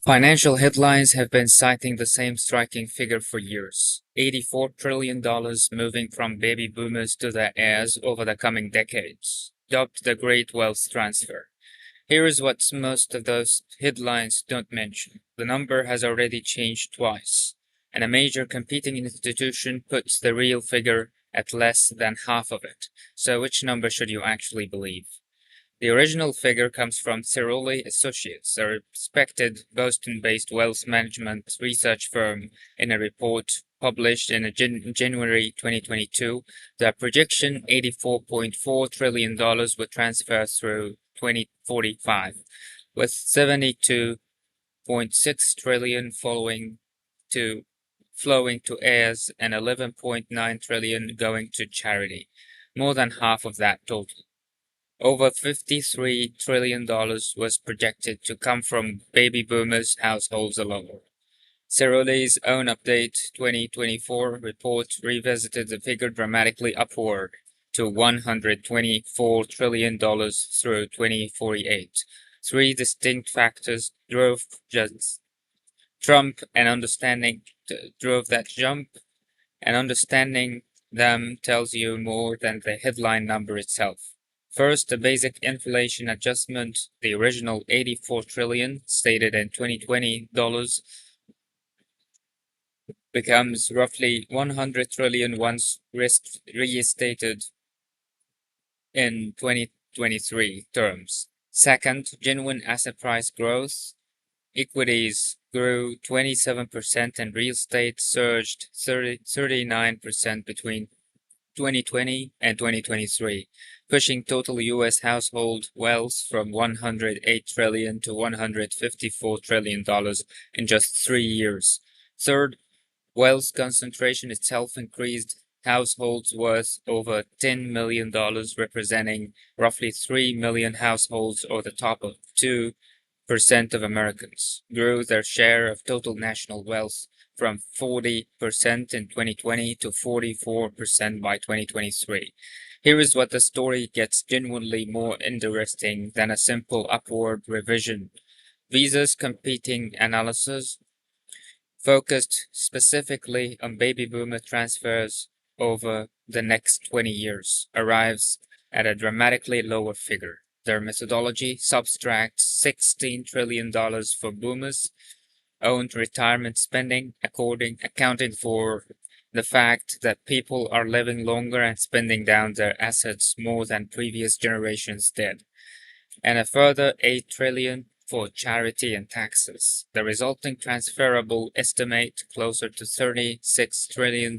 Financial headlines have been citing the same striking figure for years, $84 trillion moving from baby boomers to their heirs over the coming decades, dubbed the Great Wealth Transfer. Here is what most of those headlines don't mention. The number has already changed twice, and a major competing institution puts the real figure at less than half of it. So which number should you actually believe? The original figure comes from Cerulli Associates, a respected Boston-based wealth management research firm. In a report published in January 2022, the projection $84.4 trillion would transfer through 2045, with $72.6 trillion flowing to heirs and $11.9 trillion going to charity, more than half of that total. Over $53 trillion was projected to come from baby boomers' households alone. Cerulli's own update 2024 report revisited the figure dramatically upward to $124 trillion through 2048. Three distinct factors drove that jump, and understanding them tells you more than the headline number itself. First, the basic inflation adjustment, the original $84 trillion stated in 2020 dollars, becomes roughly $100 trillion once restated in 2023 terms. Second, genuine asset price growth. Equities grew 27% and real estate surged 39% between 2020 and 2023, pushing total U.S. household wealth from $108 trillion to $154 trillion in just 3 years. Third, wealth concentration itself increased. Households worth over $10 million, representing roughly 3 million households, or the top of 2% of Americans, grew their share of total national wealth from 40% in 2020 to 44% by 2023. Here is what the story gets genuinely more interesting than a simple upward revision. Visa's competing analysis focused specifically on baby boomer transfers over the next 20 years, arrives at a dramatically lower figure. Their methodology subtracts $16 trillion for boomers' owned retirement spending, accounting for the fact that people are living longer and spending down their assets more than previous generations did, and a further $8 trillion for charity and taxes. The resulting transferable estimate closer to $36 trillion.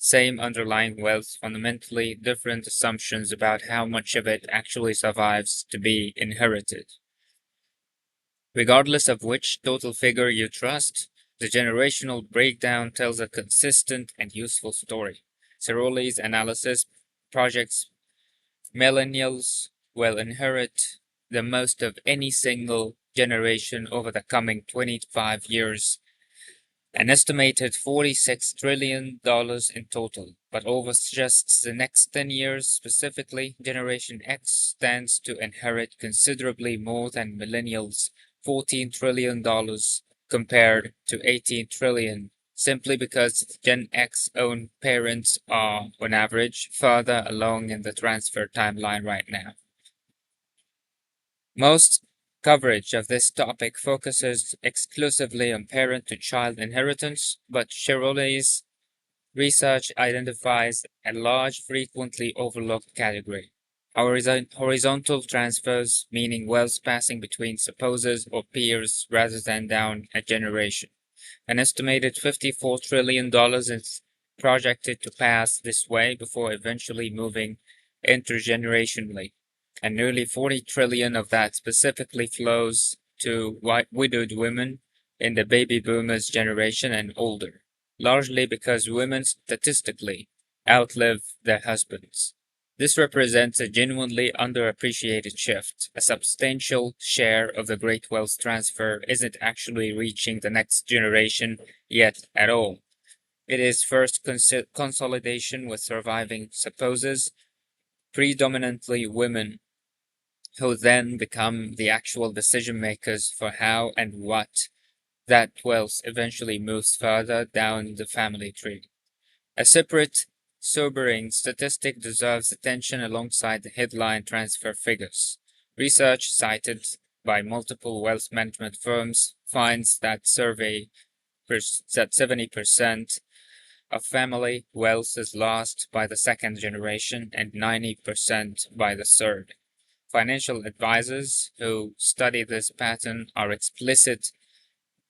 Same underlying wealth, fundamentally different assumptions about how much of it actually survives to be inherited. Regardless of which total figure you trust, the generational breakdown tells a consistent and useful story. Cerulli's analysis projects millennials will inherit the most of any single generation over the coming 25 years, an estimated $46 trillion in total. But over just the next 10 years specifically, Generation X stands to inherit considerably more than millennials, $14 trillion compared to $18 trillion, simply because Gen X own parents are, on average, further along in the transfer timeline right now. Most coverage of this topic focuses exclusively on parent-to-child inheritance, but Cerulli's research identifies a large, frequently overlooked category: horizontal transfers, meaning wealth passing between spouses or peers rather than down a generation. An estimated $54 trillion is projected to pass this way before eventually moving intergenerationally, and nearly $40 trillion of that specifically flows to widowed women in the baby boomers generation and older, largely because women statistically outlive their husbands. This represents a genuinely underappreciated shift. A substantial share of the great wealth transfer isn't actually reaching the next generation yet at all. It is first consolidation with surviving spouses, predominantly women, who then become the actual decision makers for how and what that wealth eventually moves further down the family tree. A separate, sobering statistic deserves attention alongside the headline transfer figures. Research cited by multiple wealth management firms finds that 70% of family wealth is lost by the second generation and 90% by the third. Financial advisors who study this pattern are explicit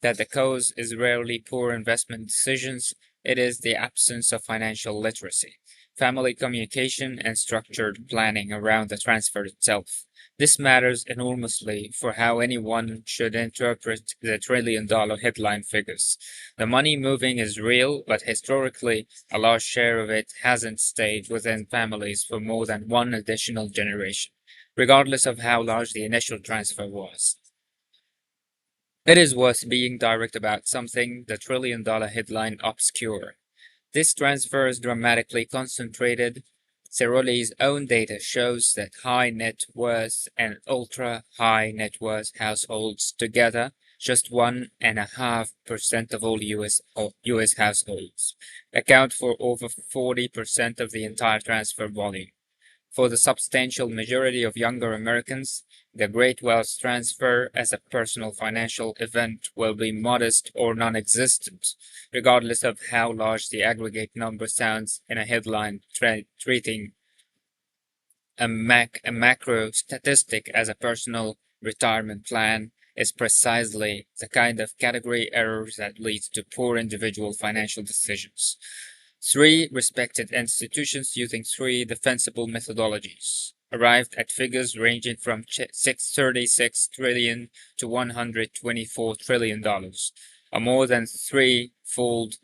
that the cause is rarely poor investment decisions, it is the absence of financial literacy, family communication, and structured planning around the transfer itself. This matters enormously for how anyone should interpret the $1 trillion headline figures. The money moving is real, but historically, a large share of it hasn't stayed within families for more than one additional generation, regardless of how large the initial transfer was. It is worth being direct about something the $1 trillion headline obscure. This transfer is dramatically concentrated. Cerulli's own data shows that high net worth and ultra high net worth households together just 1.5% of all US households account for over 40% of the entire transfer volume. For the substantial majority of younger Americans, the great wealth transfer as a personal financial event will be modest or non-existent, regardless of how large the aggregate number sounds in a headline treating a macro statistic as a personal retirement plan is precisely the kind of category errors that leads to poor individual financial decisions. Three respected institutions using three defensible methodologies arrived at figures ranging from $636 trillion to $124 trillion, a more than threefold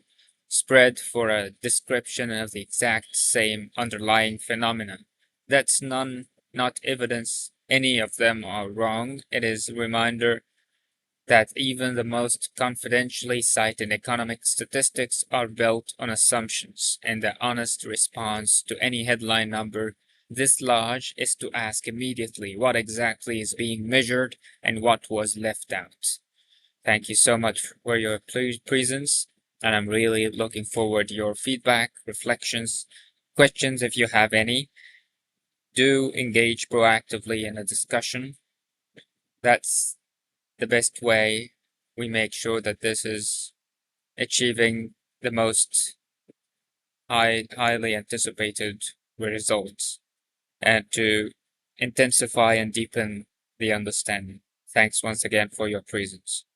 spread for a description of the exact same underlying phenomenon. That's not evidence any of them are wrong. It is a reminder that even the most confidentially cited economic statistics are built on assumptions, and the honest response to any headline number this large is to ask immediately what exactly is being measured and what was left out. Thank you so much for your presence, and I'm really looking forward to your feedback, reflections, questions if you have any. Do engage proactively in a discussion. That's the best way we make sure that this is achieving the most highly anticipated results and to intensify and deepen the understanding. Thanks once again for your presence.